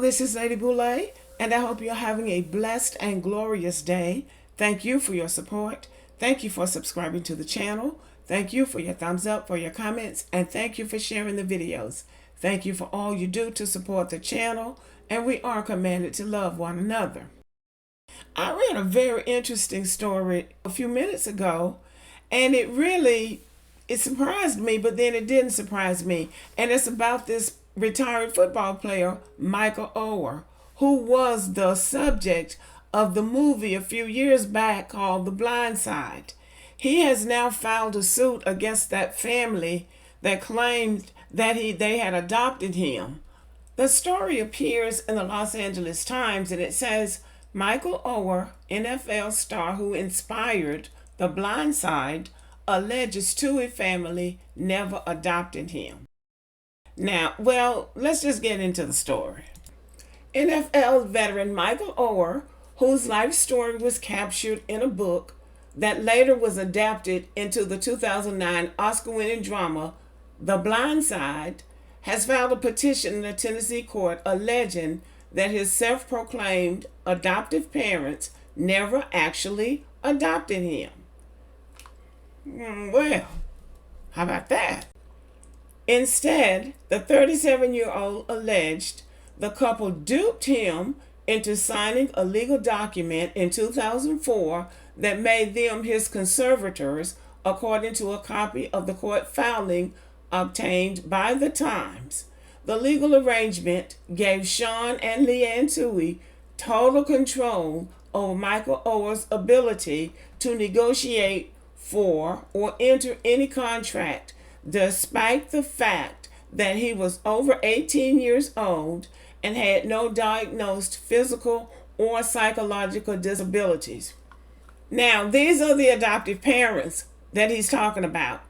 this is Lady Boulay, and I hope you're having a blessed and glorious day. Thank you for your support. Thank you for subscribing to the channel. Thank you for your thumbs up, for your comments, and thank you for sharing the videos. Thank you for all you do to support the channel, and we are commanded to love one another. I read a very interesting story a few minutes ago, and it surprised me, but then it didn't surprise me. And it's about this retired football player, Michael Oher, who was the subject of the movie a few years back called The Blind Side. He has now filed a suit against that family that claimed that they had adopted him. The story appears in the Los Angeles Times, and it says, Michael Oher, NFL star who inspired The Blind Side, alleges Touhy family never adopted him. Now, let's just get into the story. NFL veteran Michael Oher, whose life story was captured in a book that later was adapted into the 2009 Oscar-winning drama The Blind Side, has filed a petition in a Tennessee court alleging that his self-proclaimed adoptive parents never actually adopted him. Well, how about that? Instead, the 37-year-old alleged the couple duped him into signing a legal document in 2004 that made them his conservators, according to a copy of the court filing obtained by the Times. The legal arrangement gave Sean and Leanne Touhy total control over Michael Oher's ability to negotiate for or enter any contract, despite the fact that he was over 18 years old and had no diagnosed physical or psychological disabilities. Now, these are the adoptive parents that he's talking about.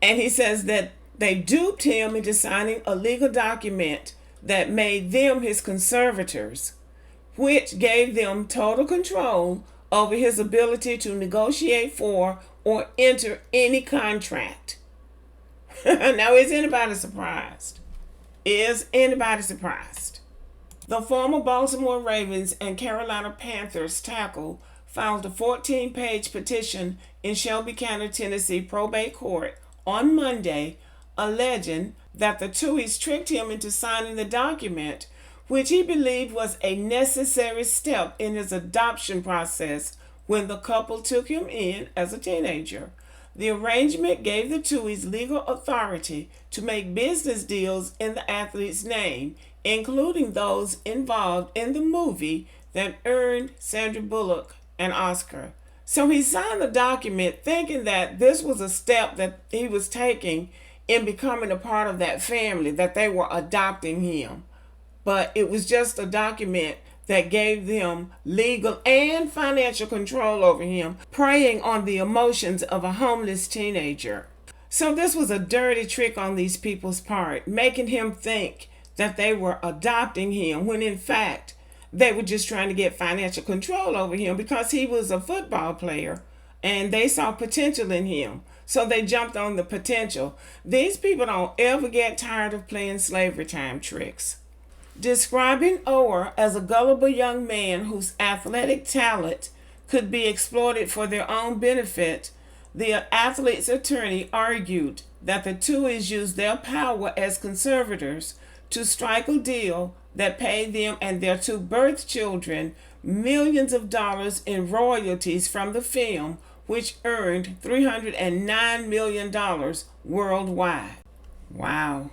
And he says that they duped him into signing a legal document that made them his conservators, which gave them total control over his ability to negotiate for or enter any contract. Now, is anybody surprised? Is anybody surprised? The former Baltimore Ravens and Carolina Panthers tackle filed a 14-page petition in Shelby County, Tennessee probate court on Monday, alleging that the Tuois tricked him into signing the document, which he believed was a necessary step in his adoption process when the couple took him in as a teenager. The arrangement gave the Tuois legal authority to make business deals in the athlete's name, including those involved in the movie that earned Sandra Bullock an Oscar. So he signed the document thinking that this was a step that he was taking in becoming a part of that family, that they were adopting him. But it was just a document that gave them legal and financial control over him, preying on the emotions of a homeless teenager. So this was a dirty trick on these people's part, making him think that they were adopting him when in fact they were just trying to get financial control over him because he was a football player and they saw potential in him. So they jumped on the potential. These people don't ever get tired of playing slavery time tricks. Describing Oher as a gullible young man whose athletic talent could be exploited for their own benefit, the athlete's attorney argued that the Tuois used their power as conservators to strike a deal that paid them and their two birth children millions of dollars in royalties from the film, which earned $309 million worldwide. Wow.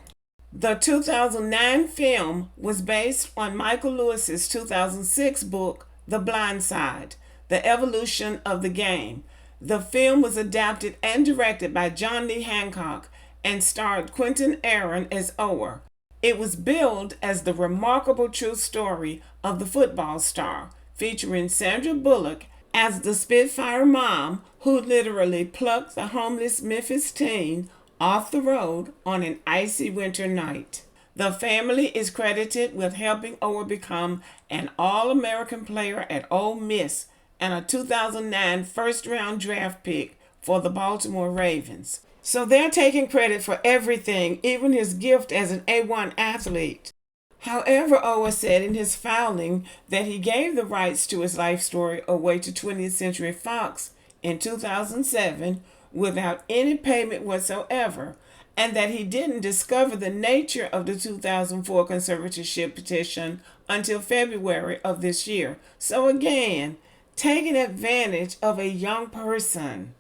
The 2009 film was based on Michael Lewis's 2006 book, The Blind Side, The Evolution of the Game. The film was adapted and directed by John Lee Hancock and starred Quentin Aaron as Oher. It was billed as the remarkable true story of the football star, featuring Sandra Bullock as the Spitfire mom who literally plucked the homeless Memphis teen off the road on an icy winter night. The family is credited with helping Oher become an All-American player at Ole Miss and a 2009 first-round draft pick for the Baltimore Ravens. So they're taking credit for everything, even his gift as an A1 athlete. However, Oher said in his filing that he gave the rights to his life story away to 20th Century Fox in 2007 without any payment whatsoever, and that he didn't discover the nature of the 2004 conservatorship petition until February of this year. So again, taking advantage of a young person.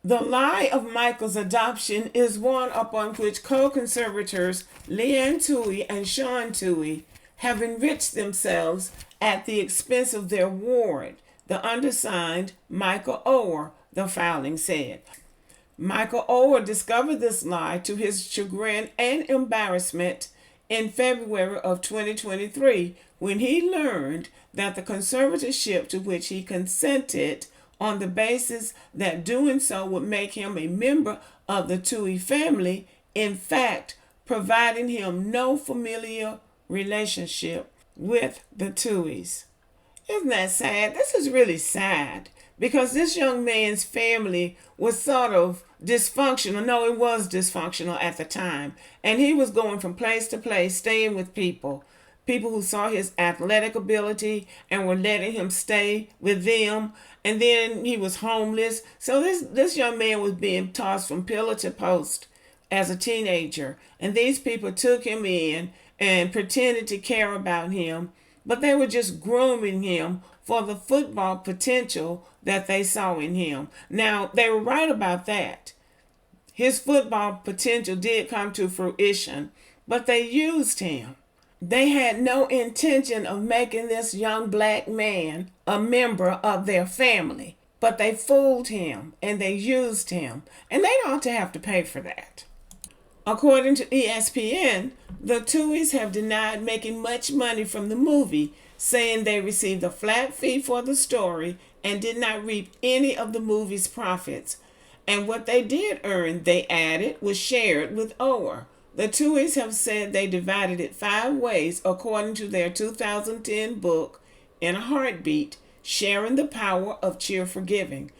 The lie of Michael's adoption is one upon which co-conservators Leanne Touhy and Sean Touhy have enriched themselves at the expense of their ward, the undersigned Michael Oher, the filing said. Michael Oher discovered this lie to his chagrin and embarrassment in February of 2023 when he learned that the conservatorship to which he consented on the basis that doing so would make him a member of the Touhy family, in fact, providing him no familial relationship with the Touhys. Isn't that sad? This is really sad because this young man's family was sort of dysfunctional. No, it was dysfunctional at the time. And he was going from place to place, staying with people who saw his athletic ability and were letting him stay with them. And then he was homeless. So this young man was being tossed from pillar to post as a teenager. And these people took him in and pretended to care about him, but they were just grooming him for the football potential that they saw in him. Now, they were right about that. His football potential did come to fruition, but they used him. They had no intention of making this young black man a member of their family, but they fooled him and they used him, and they ought to have to pay for that. According to ESPN, the Tuois have denied making much money from the movie, saying they received a flat fee for the story and did not reap any of the movie's profits. And what they did earn, they added, was shared with Oher. The Tuois have said they divided it 5 ways according to their 2010 book, In a Heartbeat, Sharing the Power of Cheerful Giving.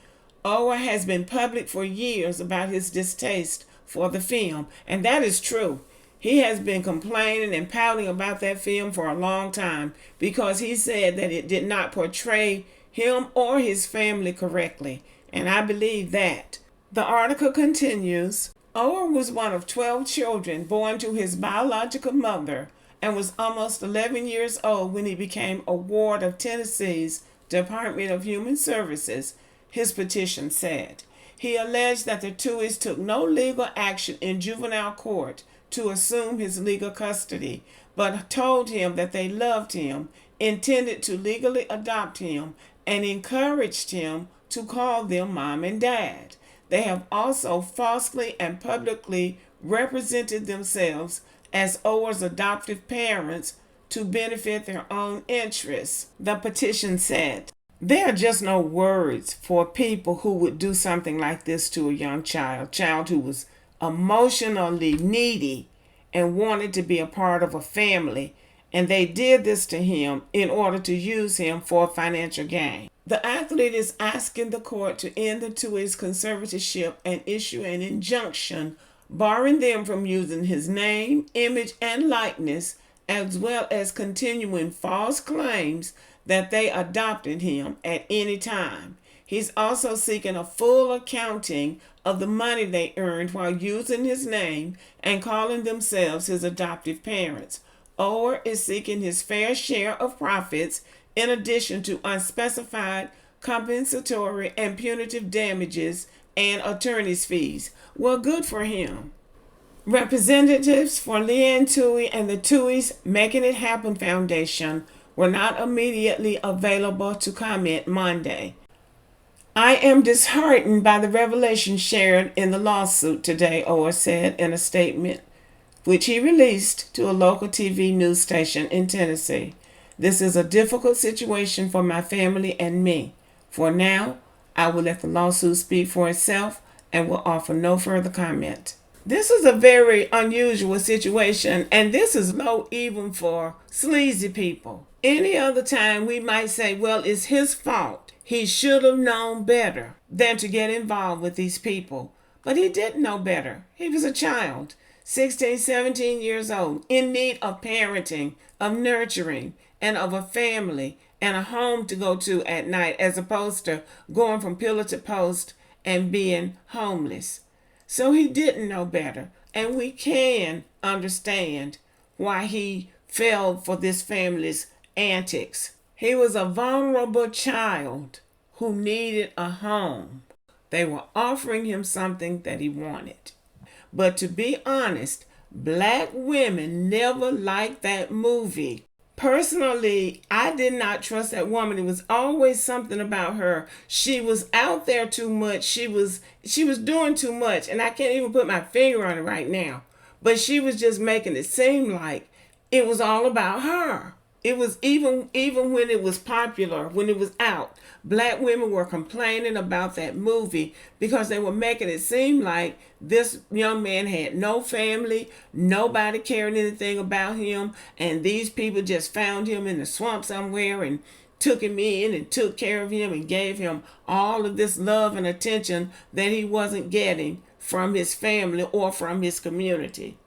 Oher has been public for years about his distaste for the film, and that is true. He has been complaining and pouting about that film for a long time because he said that it did not portray him or his family correctly, and I believe that. The article continues, Oher was one of 12 children born to his biological mother and was almost 11 years old when he became a ward of Tennessee's Department of Human Services, his petition said. He alleged that the Tuois took no legal action in juvenile court to assume his legal custody, but told him that they loved him, intended to legally adopt him, and encouraged him to call them mom and dad. They have also falsely and publicly represented themselves as Oher's adoptive parents to benefit their own interests, the petition said. There are just no words for people who would do something like this to a young child who was emotionally needy and wanted to be a part of a family, and they did this to him in order to use him for financial gain. The athlete is asking the court to end the Tuoh's conservatorship and issue an injunction barring them from using his name, image, and likeness, as well as continuing false claims that they adopted him at any time. He's also seeking a full accounting of the money they earned while using his name and calling themselves his adoptive parents. Oher is seeking his fair share of profits in addition to unspecified compensatory and punitive damages and attorney's fees. Well, good for him. Representatives for Leanne Touhy and the Tuohs Making It Happen Foundation were not immediately available to comment Monday. I am disheartened by the revelation shared in the lawsuit today, Oher said in a statement, which he released to a local TV news station in Tennessee. This is a difficult situation for my family and me. For now, I will let the lawsuit speak for itself and will offer no further comment. This is a very unusual situation, and this is low even for sleazy people. Any other time we might say, well, it's his fault. He should have known better than to get involved with these people. But he didn't know better. He was a child. 16, 17 years old, in need of parenting, of nurturing, and of a family and a home to go to at night, as opposed to going from pillar to post and being homeless. So he didn't know better. And we can understand why he fell for this family's antics. He was a vulnerable child who needed a home. They were offering him something that he wanted. But to be honest, black women never liked that movie. Personally, I did not trust that woman. It was always something about her. She was out there too much. She was doing too much, and I can't even put my finger on it right now. But she was just making it seem like it was all about her. It was even when it was popular, when it was out, black women were complaining about that movie because they were making it seem like this young man had no family, nobody cared anything about him, and these people just found him in the swamp somewhere and took him in and took care of him and gave him all of this love and attention that he wasn't getting from his family or from his community.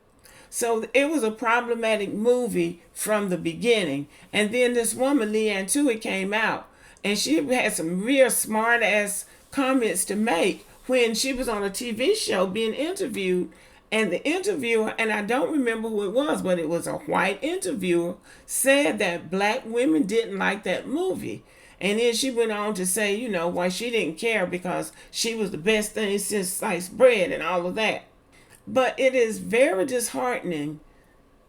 So it was a problematic movie from the beginning. And then this woman, Touhy, came out and she had some real smart ass comments to make when she was on a TV show being interviewed. And the interviewer, and I don't remember who it was, but it was a white interviewer, said that black women didn't like that movie. And then she went on to say, why she didn't care because she was the best thing since sliced bread and all of that. But it is very disheartening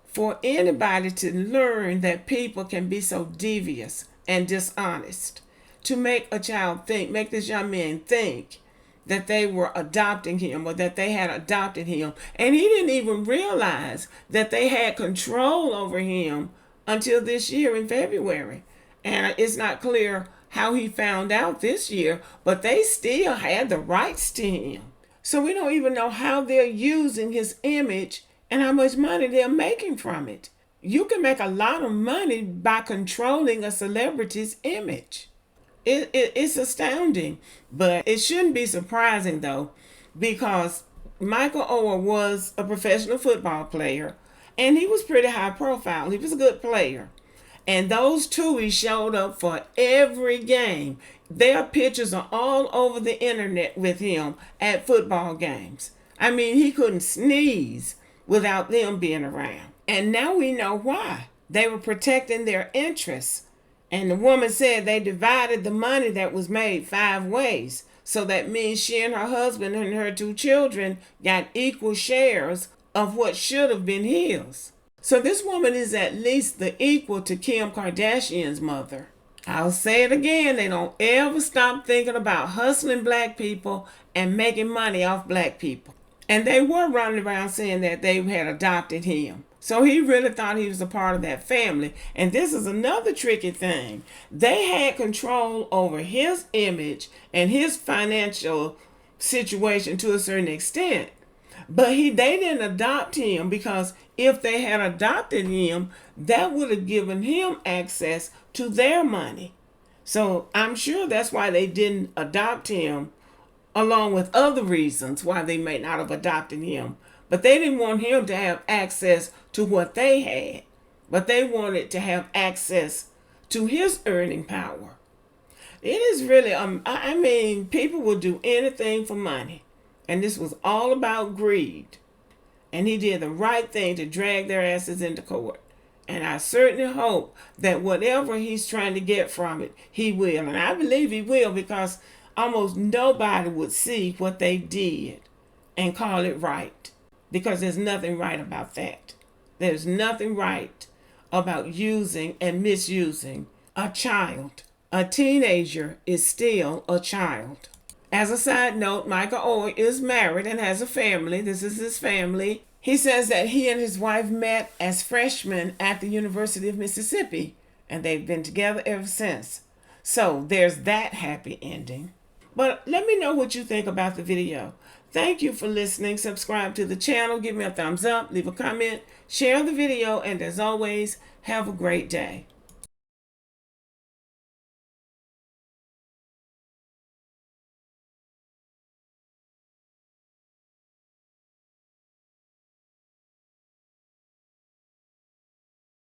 for anybody to learn that people can be so devious and dishonest, to make a child think, make this young man think that they were adopting him or that they had adopted him. And he didn't even realize that they had control over him until this year in February. And it's not clear how he found out this year, but they still had the rights to him. So we don't even know how they're using his image and how much money they're making from it. You can make a lot of money by controlling a celebrity's image. It's astounding, but it shouldn't be surprising though, because Michael Oher was a professional football player and he was pretty high profile. He was a good player. And those Touhy showed up for every game. Their pictures are all over the internet with him at football games. I mean, he couldn't sneeze without them being around. And now we know why. They were protecting their interests. And the woman said they divided the money that was made 5 ways. So that means she and her husband and her 2 children got equal shares of what should have been his. So this woman is at least the equal to Kim Kardashian's mother. I'll say it again, they don't ever stop thinking about hustling black people and making money off black people. And they were running around saying that they had adopted him. So he really thought he was a part of that family. And this is another tricky thing. They had control over his image and his financial situation to a certain extent. But they didn't adopt him because if they had adopted him, that would have given him access to their money. So I'm sure that's why they didn't adopt him, along with other reasons why they may not have adopted him. But they didn't want him to have access to what they had, but they wanted to have access to his earning power. It is really, I mean, people will do anything for money. And this was all about greed. And he did the right thing to drag their asses into court. And I certainly hope that whatever he's trying to get from it, he will. And I believe he will, because almost nobody would see what they did and call it right. Because there's nothing right about that. There's nothing right about using and misusing a child. A teenager is still a child. As a side note, Michael Oher is married and has a family. This is his family. He says that he and his wife met as freshmen at the University of Mississippi, and they've been together ever since. So there's that happy ending. But let me know what you think about the video. Thank you for listening. Subscribe to the channel. Give me a thumbs up. Leave a comment. Share the video. And as always, have a great day.